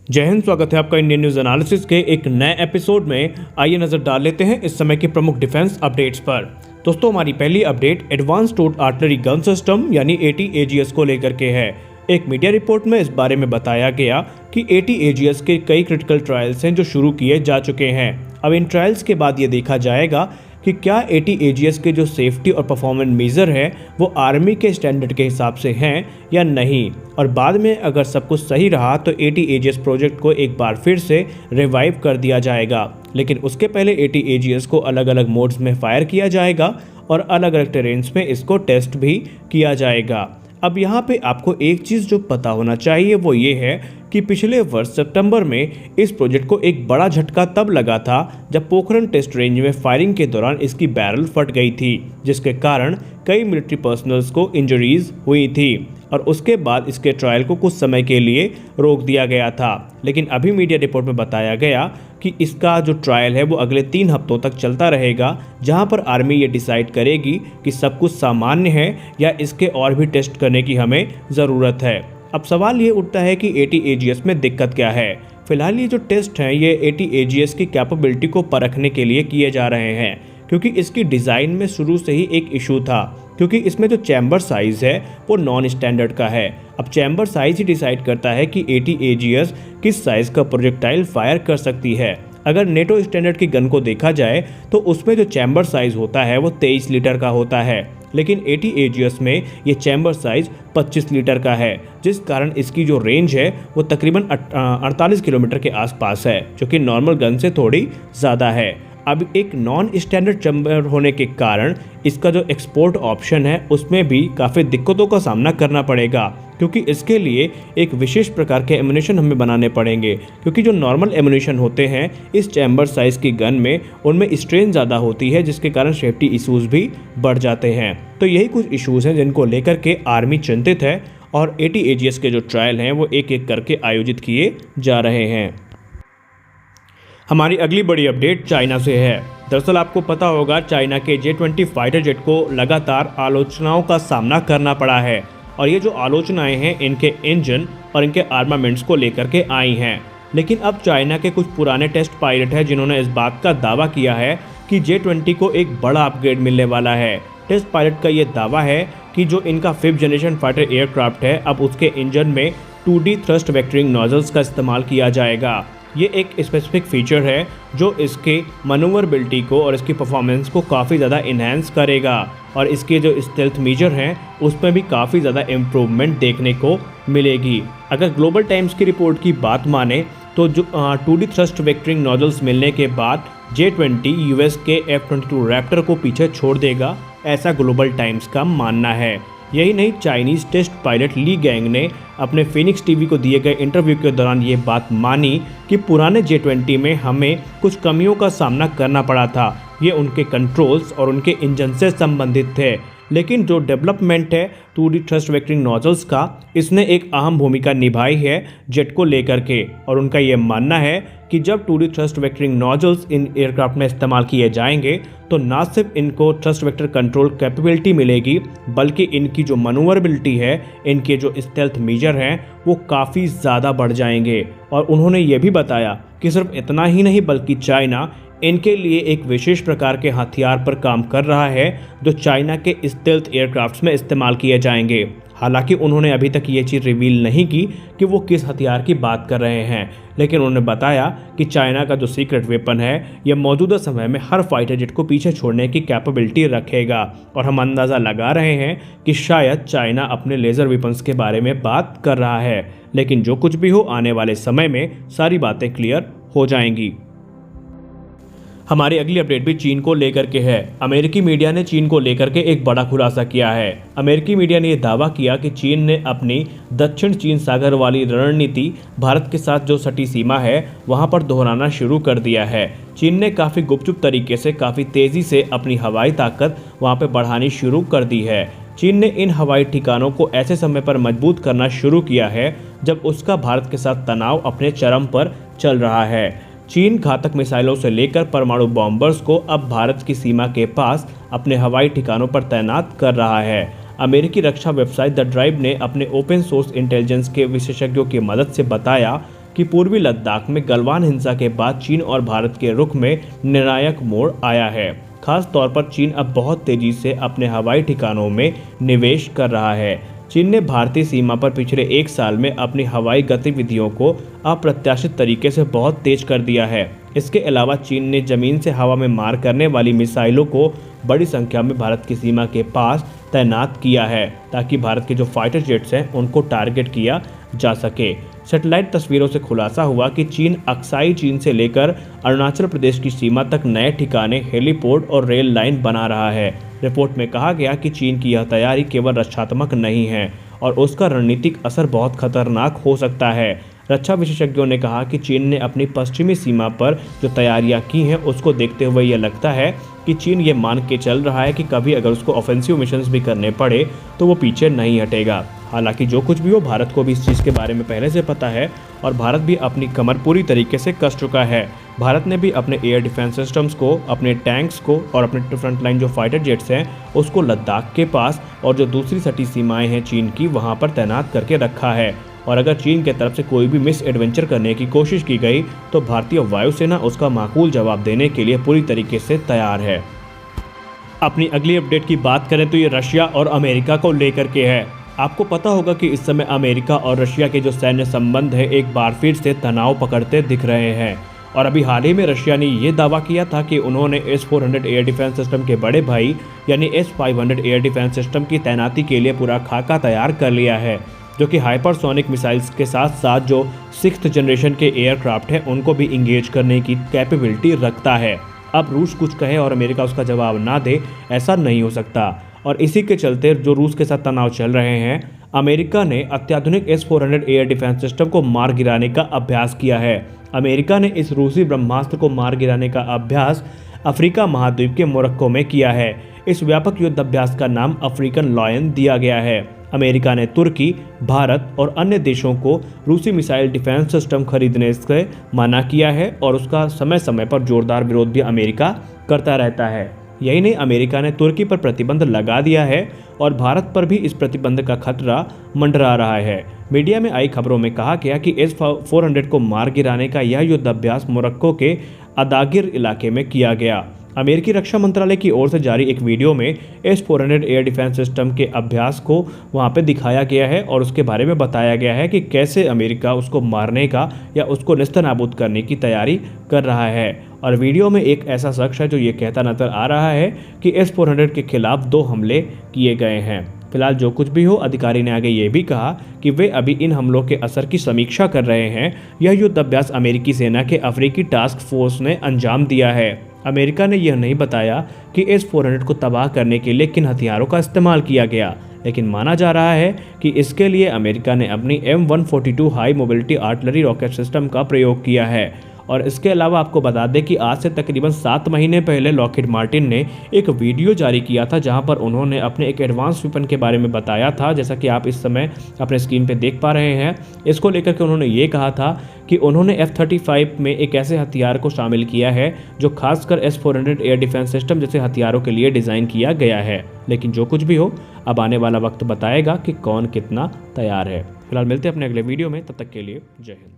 जय हिंद। स्वागत है आपका इंडियन न्यूज एनालिसिस के एक नए एपिसोड में। आइए नजर डाल लेते हैं इस समय के प्रमुख डिफेंस अपडेट्स पर। दोस्तों, हमारी पहली अपडेट एडवांस टोट आर्टिलरी गन सिस्टम यानी AT-AGS को लेकर के है। एक मीडिया रिपोर्ट में इस बारे में बताया गया कि AT-AGS के कई क्रिटिकल ट्रायल्स हैं जो शुरू किए जा चुके हैं। अब इन ट्रायल्स के बाद ये देखा जाएगा कि क्या AT-AGS के जो सेफ्टी और परफॉर्मेंस मेजर है वो आर्मी के स्टैंडर्ड के हिसाब से हैं या नहीं, और बाद में अगर सब कुछ सही रहा तो AT-AGS प्रोजेक्ट को एक बार फिर से रिवाइव कर दिया जाएगा। लेकिन उसके पहले AT-AGS को अलग अलग मोड्स में फायर किया जाएगा और अलग अलग टेरेन्स में इसको टेस्ट भी किया जाएगा। अब यहाँ पे आपको एक चीज़ जो पता होना चाहिए वो ये है कि पिछले वर्ष सितंबर में इस प्रोजेक्ट को एक बड़ा झटका तब लगा था जब पोखरण टेस्ट रेंज में फायरिंग के दौरान इसकी बैरल फट गई थी, जिसके कारण कई मिलिट्री पर्सनल्स को इंजरीज हुई थी और उसके बाद इसके ट्रायल को कुछ समय के लिए रोक दिया गया था। लेकिन अभी मीडिया रिपोर्ट में बताया गया कि इसका जो ट्रायल है वो अगले 3 हफ्तों तक चलता रहेगा, जहां पर आर्मी ये डिसाइड करेगी कि सब कुछ सामान्य है या इसके और भी टेस्ट करने की हमें ज़रूरत है। अब सवाल ये उठता है कि AT-AGS में दिक्कत क्या है। फिलहाल ये जो टेस्ट हैं ये AT-AGS की कैपेबिलिटी को परखने के लिए किए जा रहे हैं, क्योंकि इसकी डिज़ाइन में शुरू से ही एक इशू था, क्योंकि इसमें जो चैम्बर साइज़ है वो नॉन स्टैंडर्ड का है। अब चैम्बर साइज़ ही डिसाइड करता है कि AT-AGS किस साइज़ का प्रोजेक्टाइल फायर कर सकती है। अगर नेटो स्टैंडर्ड की गन को देखा जाए तो उसमें जो चैम्बर साइज़ होता है वो 23 लीटर का होता है, लेकिन AT-AGS में ये चैम्बर साइज़ 25 लीटर का है, जिस कारण इसकी जो रेंज है वो तकरीबन 48 किलोमीटर के आसपास है, जो कि नॉर्मल गन से थोड़ी ज़्यादा है। अब एक नॉन स्टैंडर्ड चैम्बर होने के कारण इसका जो एक्सपोर्ट ऑप्शन है उसमें भी काफ़ी दिक्कतों का सामना करना पड़ेगा, क्योंकि इसके लिए एक विशेष प्रकार के एमुनेशन हमें बनाने पड़ेंगे, क्योंकि जो नॉर्मल एमुनेशन होते हैं इस चैम्बर साइज़ की गन में उनमें स्ट्रेन ज़्यादा होती है, जिसके कारण सेफ्टी इशूज़ भी बढ़ जाते हैं। तो यही कुछ इशूज़ हैं जिनको लेकर के आर्मी चिंतित है और AT-AGS के जो ट्रायल हैं वो एक एक करके आयोजित किए जा रहे हैं। हमारी अगली बड़ी अपडेट चाइना से है। दरअसल आपको पता होगा चाइना के J-20 फाइटर जेट को लगातार आलोचनाओं का सामना करना पड़ा है, और ये जो आलोचनाएं हैं इनके इंजन और इनके आर्मामेंट्स को लेकर के आई हैं। लेकिन अब चाइना के कुछ पुराने टेस्ट पायलट हैं जिन्होंने इस बात का दावा किया है कि J-20 को एक बड़ा अपग्रेड मिलने वाला है। टेस्ट पायलट का ये दावा है कि जो इनका 5th जनरेशन फाइटर एयरक्राफ्ट है अब उसके इंजन में 2D थ्रस्ट वेक्टरिंग नोजल्स का इस्तेमाल किया जाएगा। ये एक स्पेसिफिक फीचर है जो इसके मनूवरबिलिटी को और इसकी परफॉर्मेंस को काफ़ी ज़्यादा इन्हेंस करेगा, और इसके जो स्टेल्थ मेजर हैं उसमें भी काफ़ी ज़्यादा इम्प्रूवमेंट देखने को मिलेगी। अगर ग्लोबल टाइम्स की रिपोर्ट की बात माने तो जो 2D थ्रस्ट वेक्टरिंग नोजल्स मिलने के बाद J-20 US के F-22 रैप्टर को पीछे छोड़ देगा, ऐसा ग्लोबल टाइम्स का मानना है। यही नहीं, चाइनीज़ टेस्ट पायलट ली गैंग ने अपने फिनिक्स टीवी को दिए गए इंटरव्यू के दौरान ये बात मानी कि पुराने J-20 में हमें कुछ कमियों का सामना करना पड़ा था। ये उनके कंट्रोल्स और उनके इंजन से संबंधित थे, लेकिन जो डेवलपमेंट है 2D थ्रस्ट वेक्टरिंग नोजल्स का, इसने एक अहम भूमिका निभाई है जेट को लेकर के। और उनका ये मानना है कि जब 2D thrust vectoring nozzles in aircraft में इस्तेमाल किए जाएंगे तो ना सिर्फ इनको थ्रस्ट वेक्टर कंट्रोल कैपेबिलिटी मिलेगी, बल्कि इनकी जो मनूवरबिलिटी है, इनके जो स्टेल्थ मेजर हैं वो काफ़ी ज़्यादा बढ़ जाएंगे। और उन्होंने ये भी बताया कि सिर्फ इतना ही नहीं बल्कि चाइना इनके लिए एक विशेष प्रकार के हथियार पर काम कर रहा है जो चाइना के स्टेल्थ एयरक्राफ्ट्स में इस्तेमाल किए जाएंगे। हालांकि उन्होंने अभी तक ये चीज़ रिवील नहीं की कि वो किस हथियार की बात कर रहे हैं, लेकिन उन्होंने बताया कि चाइना का जो सीक्रेट वेपन है ये मौजूदा समय में हर फाइटर जेट को पीछे छोड़ने की कैपेबिलिटी रखेगा। और हम अंदाज़ा लगा रहे हैं कि शायद चाइना अपने लेज़र वेपन्स के बारे में बात कर रहा है, लेकिन जो कुछ भी हो आने वाले समय में सारी बातें क्लियर हो जाएंगी। हमारी अगली अपडेट भी चीन को लेकर के है। अमेरिकी मीडिया ने चीन को लेकर के एक बड़ा खुलासा किया है। अमेरिकी मीडिया ने यह दावा किया कि चीन ने अपनी दक्षिण चीन सागर वाली रणनीति भारत के साथ जो सटी सीमा है वहां पर दोहराना शुरू कर दिया है। चीन ने काफ़ी गुपचुप तरीके से काफ़ी तेज़ी से अपनी हवाई ताकत वहां पर बढ़ानी शुरू कर दी है। चीन ने इन हवाई ठिकानों को ऐसे समय पर मजबूत करना शुरू किया है जब उसका भारत के साथ तनाव अपने चरम पर चल रहा है। चीन घातक मिसाइलों से लेकर परमाणु बॉम्बर्स को अब भारत की सीमा के पास अपने हवाई ठिकानों पर तैनात कर रहा है। अमेरिकी रक्षा वेबसाइट द ड्राइव ने अपने ओपन सोर्स इंटेलिजेंस के विशेषज्ञों की मदद से बताया कि पूर्वी लद्दाख में गलवान हिंसा के बाद चीन और भारत के रुख में निर्णायक मोड़ आया है। खास तौर पर चीन अब बहुत तेजी से अपने हवाई ठिकानों में निवेश कर रहा है। चीन ने भारतीय सीमा पर पिछले 1 साल में अपनी हवाई गतिविधियों को अप्रत्याशित तरीके से बहुत तेज कर दिया है। इसके अलावा चीन ने जमीन से हवा में मार करने वाली मिसाइलों को बड़ी संख्या में भारत की सीमा के पास तैनात किया है, ताकि भारत के जो फाइटर जेट्स हैं उनको टारगेट किया जा सके। सैटेलाइट तस्वीरों से खुलासा हुआ कि चीन अक्साई चीन से लेकर अरुणाचल प्रदेश की सीमा तक नए ठिकाने, हेलीपोर्ट और रेल लाइन बना रहा है। रिपोर्ट में कहा गया कि चीन की यह तैयारी केवल रक्षात्मक नहीं है और उसका रणनीतिक असर बहुत खतरनाक हो सकता है। रक्षा विशेषज्ञों ने कहा कि चीन ने अपनी पश्चिमी सीमा पर जो तैयारियां की हैं उसको देखते हुए यह लगता है कि चीन ये मान के चल रहा है कि कभी अगर उसको ऑफेंसिव मिशंस भी करने पड़े तो वो पीछे नहीं हटेगा। हालांकि जो कुछ भी हो, भारत को भी इस चीज़ के बारे में पहले से पता है और भारत भी अपनी कमर पूरी तरीके से कस चुका है। भारत ने भी अपने एयर डिफेंस सिस्टम्स को, अपने टैंक्स को और अपने फ्रंटलाइन जो फाइटर जेट्स हैं उसको लद्दाख के पास और जो दूसरी सटी सीमाएं हैं चीन की वहाँ पर तैनात करके रखा है। और अगर चीन की तरफ से कोई भी मिस एडवेंचर करने की कोशिश की गई तो भारतीय वायुसेना उसका माकूल जवाब देने के लिए पूरी तरीके से तैयार है। अपनी अगली अपडेट की बात करें तो ये रशिया और अमेरिका को लेकर के है। आपको पता होगा कि इस समय अमेरिका और रशिया के जो सैन्य संबंध है एक बार फिर से तनाव पकड़ते दिख रहे हैं। और अभी हाल ही में रशिया ने ये दावा किया था कि उन्होंने S-400 एयर डिफेंस सिस्टम के बड़े भाई यानी S-500 एयर डिफेंस सिस्टम की तैनाती के लिए पूरा खाका तैयार कर लिया है, जो कि हाइपरसोनिक मिसाइल्स के साथ साथ जो 6th जनरेशन के एयरक्राफ्ट हैं उनको भी इंगेज करने की कैपेबिलिटी रखता है। अब रूस कुछ कहे और अमेरिका उसका जवाब ना दे, ऐसा नहीं हो सकता। और इसी के चलते जो रूस के साथ तनाव चल रहे हैं, अमेरिका ने अत्याधुनिक S-400 एयर डिफेंस सिस्टम को मार गिराने का अभ्यास किया है। अमेरिका ने इस रूसी ब्रह्मास्त्र को मार गिराने का अभ्यास अफ्रीका महाद्वीप के मोरक्को में किया है। इस व्यापक युद्ध अभ्यास का नाम अफ्रीकन लॉयन दिया गया है। अमेरिका ने तुर्की, भारत और अन्य देशों को रूसी मिसाइल डिफेंस सिस्टम खरीदने से मना किया है और उसका समय समय पर जोरदार विरोध भी अमेरिका करता रहता है। यही नहीं, अमेरिका ने तुर्की पर प्रतिबंध लगा दिया है और भारत पर भी इस प्रतिबंध का खतरा मंडरा रहा है। मीडिया में आई खबरों में कहा गया कि S-400 को मार गिराने का यह युद्ध अभ्यास मोरक्को के अदागिर इलाके में किया गया। अमेरिकी रक्षा मंत्रालय की ओर से जारी एक वीडियो में S-400 एयर डिफेंस सिस्टम के अभ्यास को वहां पे दिखाया गया है और उसके बारे में बताया गया है कि कैसे अमेरिका उसको मारने का या उसको नेस्तनाबूद करने की तैयारी कर रहा है। और वीडियो में एक ऐसा शख्स है जो ये कहता नजर आ रहा है कि S-400 के खिलाफ 2 हमले किए गए हैं। फिलहाल जो कुछ भी हो, अधिकारी ने आगे ये भी कहा कि वे अभी इन हमलों के असर की समीक्षा कर रहे हैं। यह युद्ध अभ्यास अमेरिकी सेना के अफ्रीकी टास्क फोर्स ने अंजाम दिया है। अमेरिका ने यह नहीं बताया कि S-400 को तबाह करने के लिए किन हथियारों का इस्तेमाल किया गया, लेकिन माना जा रहा है कि इसके लिए अमेरिका ने अपनी M142 high mobility artillery rocket system का प्रयोग किया है। और इसके अलावा आपको बता दें कि आज से तकरीबन 7 महीने पहले लॉकहीड मार्टिन ने एक वीडियो जारी किया था जहां पर उन्होंने अपने एक एडवांस वेपन के बारे में बताया था, जैसा कि आप इस समय अपने स्क्रीन पे देख पा रहे हैं। इसको लेकर के उन्होंने ये कहा था कि उन्होंने F-35 में एक ऐसे हथियार को शामिल किया है जो खासकर S-400 एयर डिफेंस सिस्टम जैसे हथियारों के लिए डिज़ाइन किया गया है। लेकिन जो कुछ भी हो, अब आने वाला वक्त बताएगा कि कौन कितना तैयार है। फिलहाल मिलते हैं अपने अगले वीडियो में, तब तक के लिए जय हिंद।